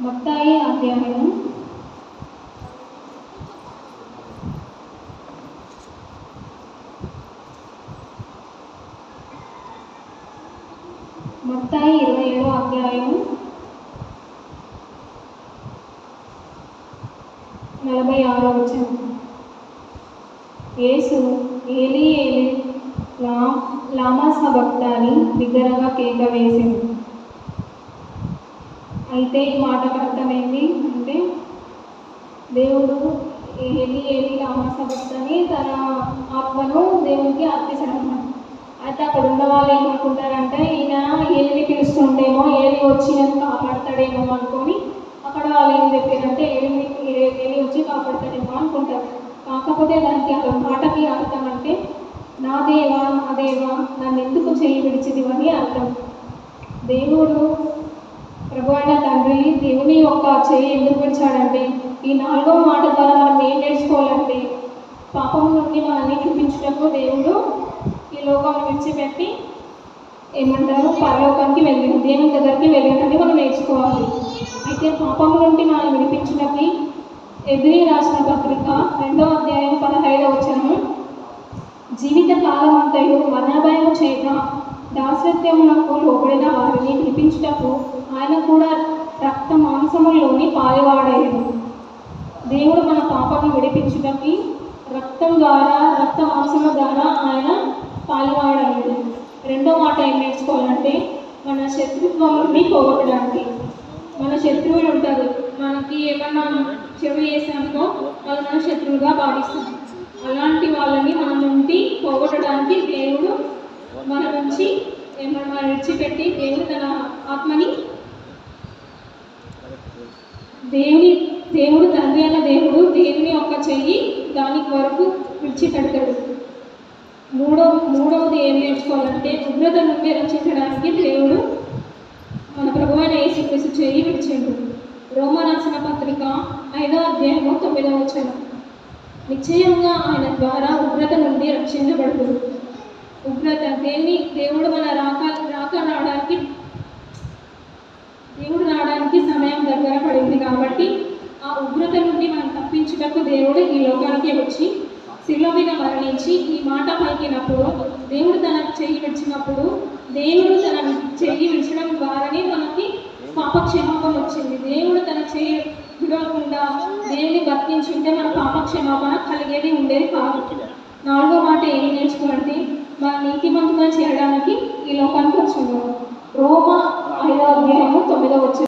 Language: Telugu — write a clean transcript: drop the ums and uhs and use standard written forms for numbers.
మత్తయి అధ్యాయము 27వ అధ్యాయం 46వ వచనం. యేసు ఏలీ ఏలీ లామా సబక్తాని బిగ్గరగా కేక వేసింది. అయితే ఈ మాటకు అర్థమైంది అంటే దేవుడు ఏలీ ఏలీ లామా సబక్తాని తన ఆత్మను దేవునికి అర్పించడం. అయితే అక్కడ ఉన్న వాళ్ళు ఏమనుకుంటారంటే ఈయన ఏలిని పిలుస్తుంటేమో ఏలి వచ్చి నన్ను కాపాడతాడేమో అనుకొని అక్కడ వాళ్ళు ఏం చెప్పారంటే ఏలి వచ్చి కాపాడతాడేమో అనుకుంటారు. కాకపోతే దానికి ఆ మాటకి అర్థం అంటే నా దేవా నన్ను ఎందుకు చేయి విడిచిదివని అని అర్థం. దేవుడు ప్రభు అయిన తండ్రి దేవుని యొక్క చేయి ఎందుకు విడిచాడంటే ఈ 4వ మాట ద్వారా మనం ఏం నేర్చుకోవాలంటే పాపం నుండి మనల్ని విడిపించటకు దేవుడు ఈ లోకాన్ని విడిచిపెట్టి ఏమంటారు పరలోకానికి వెళ్ళింది, దేవుని దగ్గరికి వెళ్ళిందని మనం నేర్చుకోవాలి. అయితే పాపం నుండి మనం విడిపించడానికి ఎబ్రీ రాసిన పత్రిక 2వ అధ్యాయం 15వ వచనము, జీవిత కాలం అంతయు మరణభయము చేత దాసత్యమునకు లోబడిన వారిని విడిపించుటకు ఆయన కూడా రక్త మాంసములోని పాలివాడయ్యాడు. దేవుడు మన పాపను విడిపించుటకి రక్తం మాంసముల ద్వారా ఆయన పాలివాడయ్యాడు. రెండో మాట ఏం నేర్చుకోవాలంటే మన శత్రుత్వాన్ని పోగొట్టడానికి. మన శత్రువులు ఉంటారు, మనకి ఏమన్నా చెడు చేసామో వాళ్ళు మన శత్రువుగా భావిస్తారు. అలాంటి వాళ్ళని మన నుండి పోగొట్టడానికి దేవుడు మన నుంచి ఏమన్నా విడిచిపెట్టి దేవుడు తన ఆత్మని దేవుడు తండ్రి అయిన దేవుని యొక్క చెయ్యి దానికి వరకు విడిచిపెడతాడు. మూడవది ఏం నేర్చుకోవాలంటే ఉగ్రత నుండి రక్షించడానికి దేవుడు మన ప్రభువైన యేసుక్రీస్తు చెయ్యి విడిచాడు. రోమా రాసిన పత్రిక 5వ అధ్యాయం 9వ వచనం, నిశ్చయంగా ఆయన ద్వారా ఉగ్రత నుండి రక్షించబడుతుంది. ఉగ్రత దేవుడు మన రావడానికి సమయం దగ్గర పడింది కాబట్టి ఆ ఉగ్రత నుండి మనం తప్పించుటకు దేవుడు ఈ లోకానికి వచ్చి శిలువ మీద మరణించి ఈ మాట పలికినప్పుడు దేవుడు తన చెయ్యి విడిచినప్పుడు దేవుడు తన చెయ్యి విడిచడం ద్వారానే మనకి పాపక్షమాపణ వచ్చింది. దేవుడు తన చెయ్యి విడవకుండా దేవుని బతికించుంటే మన పాపక్షమాపణ కలిగేది ఉండేది కాదు. 4వ మాట ఏమి నేర్చుకోవాలంటే మన నీతిమంతుగా చేయడానికి ఈ లోకానికి వచ్చింది. రోమా 5వ అధ్యాయము 9వ వచనం.